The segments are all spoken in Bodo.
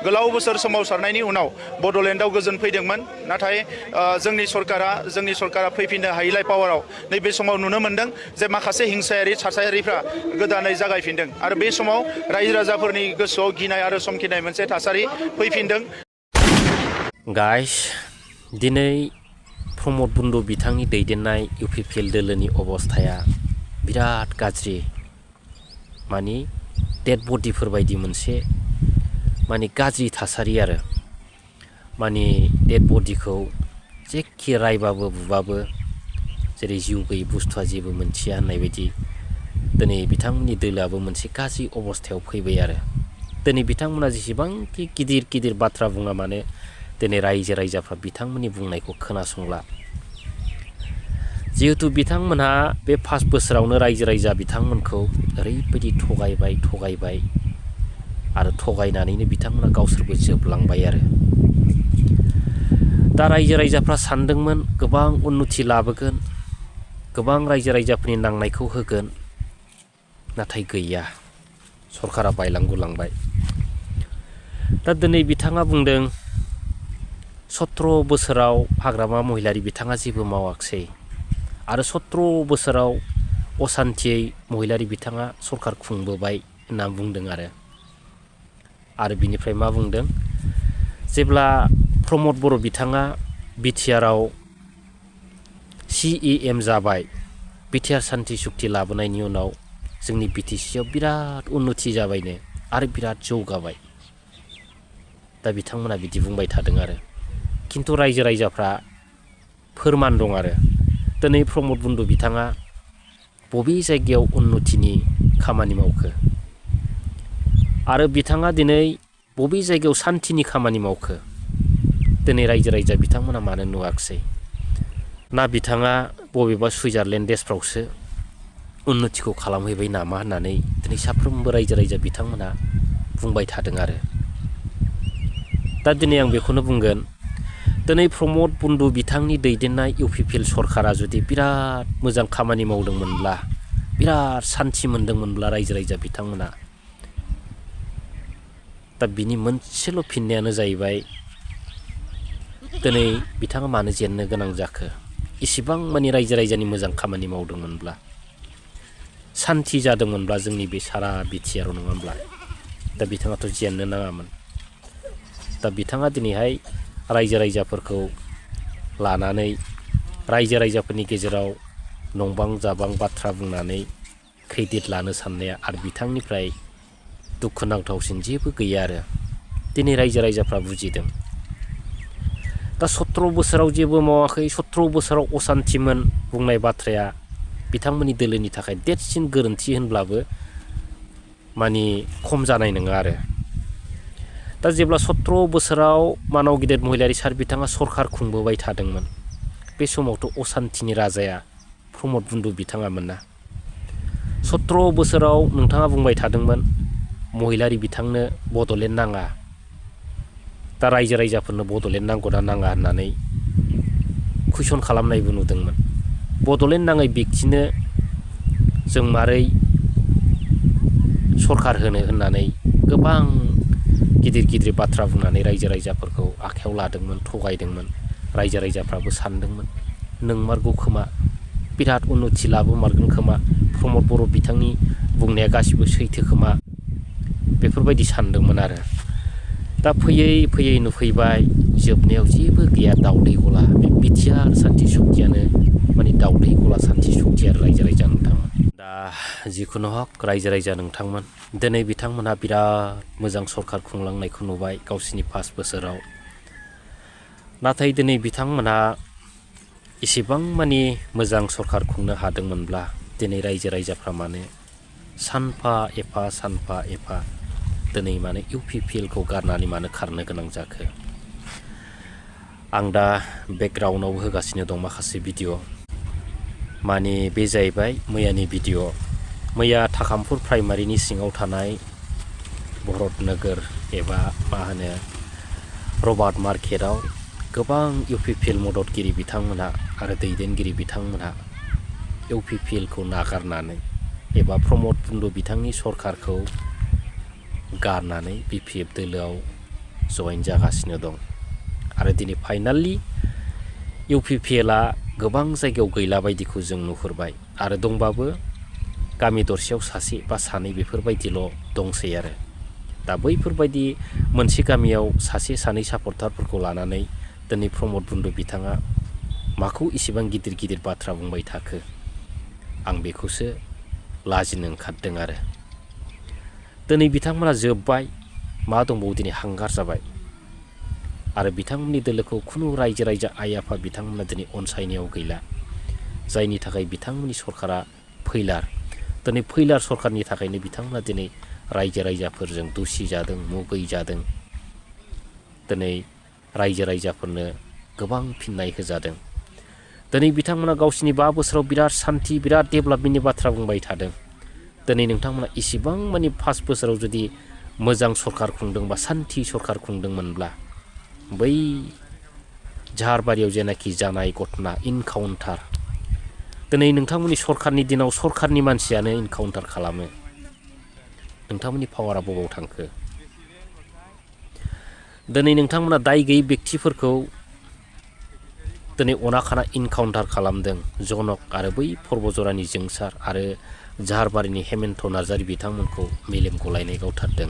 गोलाव बोसोर सोमावसारनायनि उनाव बड'लेण्डआव गोजोन फैदोंमोन नाथाय जोंनि सरकारा फैफिननो हायैलाय पावाराव नैबे समाव नुनो मोन्दों जे माखासे हिंसायारि थासारिफ्रा गोदानै जागायफिनदों आरो बे समाव रायजो राजाफोरनि गोसोआव गिनाय आरो समखिनाय मोनसे थासारि फैफिनदों। गाइस दिनै प्रमद बन्धु बिथांनि दैदेननाय UPPL दोलोनि अबस्थाया बिराद गाज्रि मानि डेड बडिफोर बायदि मोनसे मानि गाज्रि थासारि आरो मानि डेड बडिखौ जेखि रायबाबो बुबाबो जेरै जिउ गैयै बुस्थुआ जेबो मोनथिया होननाय बायदि दिनै बिथांमोननि दोलोआबो मोनसे गाज्रि अबस्थायाव फैबाय आरो दिनै बिथांमोना जेसेबांखि गिदिर गिदिर बाथ्रा बुङा मानो दिनै रायजो राजाफ्रा बिथांमोननि बुंनायखौ खोनासंला जिहेतु बिथांमोनहा बे 5 बोसोरावनो रायजो राजा बिथांमोनखौ ओरैबायदि थगायबाय आरो थगायनानैनो बिथांमोना गावसोरबो जोबलांबाय आरो दा रायजो राजाफ्रा सानदोंमोन गोबां उन्नति लाबोगोन गोबां रायजो राजाफोरनि नांनायखौ होगोन नाथाय गैया सरकारा बायलांगुलांबाय। दा दिनै बिथाङा बुंदों 17 बोसोराव हाग्रामा महिलारि बिथाङा जेबो मावाखिसै आरो 17 बोसोराव असान्थियै महिलारि बिथाङा सरकार खुंबोबाय होनना बुंदों आरो बिनिफ्राय मा बुंदों जेब्ला प्रमद बर' बिथाङा बिटिआरआव CEM जाबाय बिटिआर सान्थि सुक्ति लाबोनायनि उनाव जोंनि BTCआव बिराद उन्नति जाबायनो आरो बिराद जौगाबाय दा बिथांमोना बिदि बुंबाय थादों आरो किन्तु रायजो राजाफ्रा फोरमान दं आरो दिनै प्रमद बन्धु बिथाङा बबे जायगायाव उन्नतिनि खामानि मावखो आरो बिथाङा दिनै बबे जायगायाव सान्थिनि खामानि मावखो दिनै रायजो राजा बिथांमोना मानो नुवाखिसै ना बिथाङा बबेबा सुइजारलेण्ड देशफ्रावसो उन्नतिखौ खालामहैबाय नामा होननानै दिनै साफ्रोमबो रायजो राजा बिथांमोना बुंबाय थादों आरो दा दिनै आं बेखौनो बुंगोन दिनै प्रमद बन्धु बिथांनि दैदेननाय UPPL सरकारा जुदि बिराद मोजां खामानि मावदोंमोनब्ला बिराद सान्थि मोनदोंमोनब्ला रायजो राजा बिथांमोना दा बिनि मोनसेल' फिननायानो जाहैबाय दिनै बिथाङा मानो जेननो गोनां जाखो इसिबां मानि रायजो राजानि मोजां खामानि मावदोंमोनब्ला सान्थि जादोंमोनब्ला जोंनि बे सारा BTआर नङा होमब्ला दा बिथाङाथ' जेननो नाङामोन दा बिथाङा दिनैहाय रायजो राजाफोरखौ लानानै रायजो राजाफोरनि गेजेराव नंबां जाबां बाथ्रा बुंनानै खैदित लानो साननाया आरो बिथांनिफ्राय दुखुनांथावसिन जेबो गैया आरो दिनै रायजो राजाफ्रा बुजिदों दा 17 बोसोराव जेबो मावाखै 17 बोसोराव असान्थिमोन बुंनाय बाथ्राया बिथांमोननि दोलोनि थाखाय देरसिन गोरोन्थि होनब्लाबो मानि खम जानाय नङा आरो दा जेब्ला 17 बोसोराव मानाव गिदिर महिलारि सार बिथाङा सरकार खुंबोबाय थादोंमोन बे समावथ' असान्थिनि राजाया प्रमद बन्धु बिथाङामोन ना 17 बोसोराव नोंथाङा बुंबाय थादोंमोन महिलारि बिथांनो बड'लेण्ड नाङा दा रायजो राजाफोरनो बड'लेण्ड नांगौना नाङा होननानै कुइसन खालामनायबो नुदोंमोन बड'लेण्ड नाङै व्यक्तिनो जों मारै सरकार होनो होननानै गोबां गिदिर गिदिर बाथ्रा बुंनानै रायजो राजाफोरखौ आखायाव लादोंमोन थगायदोंमोन रायजो राजाफ्राबो सानदोंमोन नोंमारगौ खोमा बिराद उन्नति लाबोमारगोन खोमा प्रमद बर' बिथांनि बुंनाया गासिबो सैथो खोमा बेफोरबायदि सानदोंमोन आरो दा फैयै फैयै नुफैबाय जोबनायाव जेबो गैया दावदै गला बे BTआर सान्थि सुक्तियानो माने दावदै गला सान्थि सुक्ति आरो रायजो राजा नोंथांमोन दा जिखुनु हक रायजो राजा नोंथांमोन दिनै बिथांमोनहा बिराद मोजां सरकार खुंलांनायखौ नुबाय गावसिनि 5 बोसोराव नाथाय दिनै बिथांमोनहा इसेबां मानि मोजां सरकार खुंनो हादोंमोनब्ला दिनै रायजो राजाफ्रा मानो सानफा एफा दिनै मानो UPPLखौ गारनानै मानो खारनो गोनां जाखो आं दा बेकग्राउन्डआव होगासिनो दं माखासे भिडिअ माने बे जाहैबाय मैयानि भिडिअ मैया थाखामपुर प्राइमारिनि सिङाव थानाय भरत नोगोर एबा मा होनो रबार्ट मार्केटआव गोबां UPPL मददगिरि बिथांमोनहा आरो दैदेनगिरि बिथांमोनहा UPPLखौ नागारनानै एबा प्रमद बन्धु बिथांनि सरकारखौ गारनानै BPF दोलोआव जइन जागासिनो दं आरो दिनै फाइनालि UPPLआ गोबां जायगायाव गैला बायदिखौ जों नुहुरबाय आरो दंबाबो गामि दरसेयाव सासे बा सानै बेफोरबायदिल' दंसै आरो दा बैफोरबायदि मोनसे गामियाव सासे सानै सापर्टारफोरखौ लानानै दिनै प्रमद बन्धु बिथाङा माखौ इसेबां गिदिर गिदिर बाथ्रा बुंबाय थाखो आं बेखौसो लाजिनो ओंखारदों आरो दिनै बिथांमोना जोब्बाय मा दंबावो दिनै हांगार जाबाय आरो बिथांमोननि दोलोखौ खुनु रायजो राजा आइ आफा बिथांमोना दिनै अनसायनायाव गैला जायनि थाखाय बिथांमोननि सरकारा फैलार दिनै फैलार सरकारनि थाखायनो बिथांमोना दिनै रायजो राजाफोरजों दुसि जादों मुगै जादों दिनै रायजो राजाफोरनो गोबां फिननाय होजादों दिनै बिथांमोना गावसिनि 5 बोसोराव बिराद सान्थि बिराद डेभेलपमेन्टनि बाथ्रा बुंबाय थादों दिनै नोंथांमोना इसिबां माने 5 बोसोराव जुदि मोजां सरकार खुंदोंबा सान्थि सरकार खुंदोंमोनब्ला बै झारबारियाव जेनाखि जानाय घटना इनकाउन्टार दिनै नोंथांमोननि सरकारनि दिनाव सरकारनि मानसियानो इनकाउन्टार खालामो नोंथांमोननि पावारा बबाव थांखो दिनै नोंथांमोना दाय गैयै बेक्तिफोरखौ दिनै अनाखाना इनकाउन्टार खालामदों जनक आरो बै पर्बजरानि जोंसार आरो झारबारिनि हेमेन्त नार्जारि बिथांमोनखौ मेलेम गलायनाय गावथारदों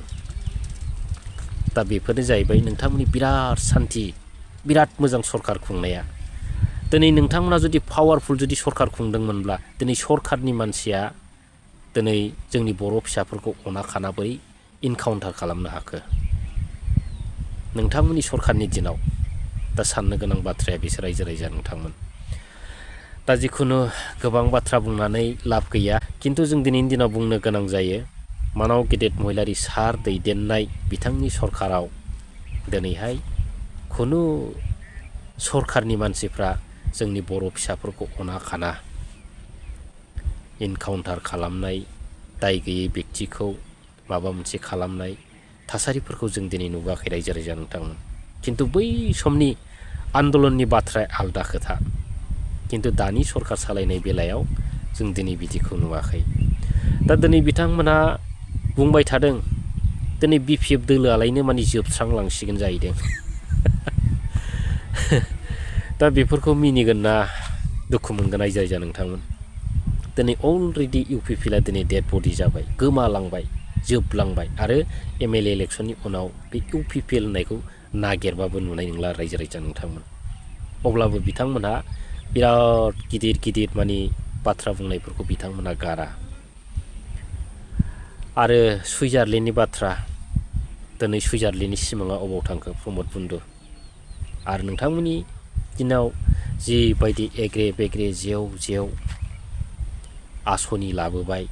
दा बेफोरनो जाहैबाय नोंथांमोननि बिराद सान्थि बिराद मोजां सरकार खुंनाया दिनै नोंथांमोना जुदि पावारफुल जुदि सरकार खुंदोंमोनब्ला दिनै सरकारनि मानसिया दिनै जोंनि बर' फिसाफोरखौ अनाखाना बोरै इनकाउन्टार खालामनो हाखो नोंथांमोननि सरकारनि दिनाव दा साननो गोनां बाथ्राया बिसोर रायजो राजा नोंथांमोन दा जिखुनु गोबां बाथ्रा बुंनानै लाब गैया खिन्थु जों दिनैनि दिनाव बुंनो गोनां जायो मानाव गेदेत महिलारि सार दैदेननाय बिथांनि सरकाराव दिनैहाय खुनु सरकारनि मानसिफ्रा जोंनि बर' फिसाफोरखौ अनाखाना इनकाउन्टार खालामनाय दाय गैयै बेक्तिखौ माबा मोनसे खालामनाय थासारिफोरखौ जों दिनै नुवाखै रायजो राजा नोंथांमोन खिन्थु बै समनि आन्दलननि बाथ्राया आलदा खोथा खिन्थु दानि सरकार सालायनाय बेलायाव जों दिनै बिदिखौ नुवाखै दा दिनै बिथांमोनहा बुंबाय थादों दिनै BPF दोलोआलायनो माने जोबस्रांलांसिगोन जाहैदों दा बेफोरखौ मिनिगोन ना दुखु मोनगोन रायजो राजा नोंथांमोन दिनै अलरेडि UPPLआ दिनै डेड बडि जाबाय गोमालांबाय जोबलांबाय आरो MLA इलेक्सननि उनाव बे UPPL होननायखौ नागिरबाबो नुनाय नंला रायजो राजा नोंथांमोन अब्लाबो बिथांमोनहा बिराद गिदिर गिदिर माने बाथ्रा बुंनायफोरखौ बिथांमोनहा गारा आरो सुइजारलेण्डनि बाथ्रा दिनै सुइजारलेण्डनि सिमाङा अबाव थांखो प्रमद बन्धु आरो नोंथांमोननि दिनाव जिबायदि एग्रे बेग्रे जेव जेव आसनि लाबोबाय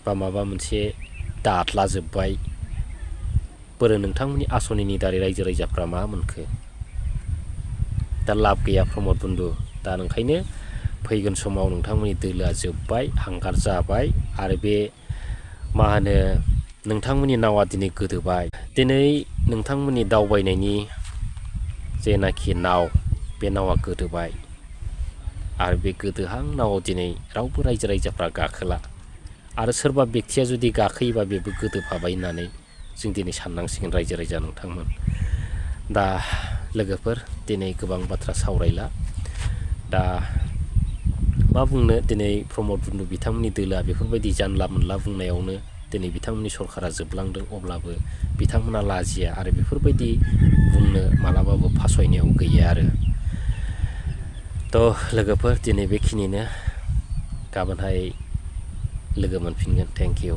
बा माबा मोनसे दादलाजोब्बाय बोरो नोंथांमोननि आसनिनि दारै रायजो राजाफ्रा मा मोनखो दा लाब गैया प्रमद बन्धु दा ओंखायनो फैगोन समाव नोंथांमोननि दोलोआ जोब्बाय हांगार जाबाय आरो बे मा होनो नोंथांमोननि नावा दिनै गोदोबाय दिनै नोंथांमोननि दावबायनायनि जेनाखि नाव बे नावा गोदोबाय आरो बे गोदोहां नावाव दिनै रावबो रायजो राजाफ्रा गाखोला आरो सोरबा बेक्तिया जुदि गाखोयोबा बेबो गोदोफाबाय होननानै जों दिनै साननांसिगोन रायजो राजा नोंथांमोन दा लोगोफोर दिनै गोबां बाथ्रा सावरायला दा मा बुंनो दिनै प्रमद बन्धु बिथांमोननि दोलोआ बेफोरबायदि जानला मोनला बुंनायावनो दिनै बिथांमोननि सरकारा जोबलांदों अब्लाबो बिथांमोना लाजिया आरो बेफोरबायदि बुंनो मालाबाबो फासयनायाव गैया आरो थ' लोगोफोर दिनै बेखिनिनो गाबोनहाय लोगो मोनफिनगोन थेंक इउ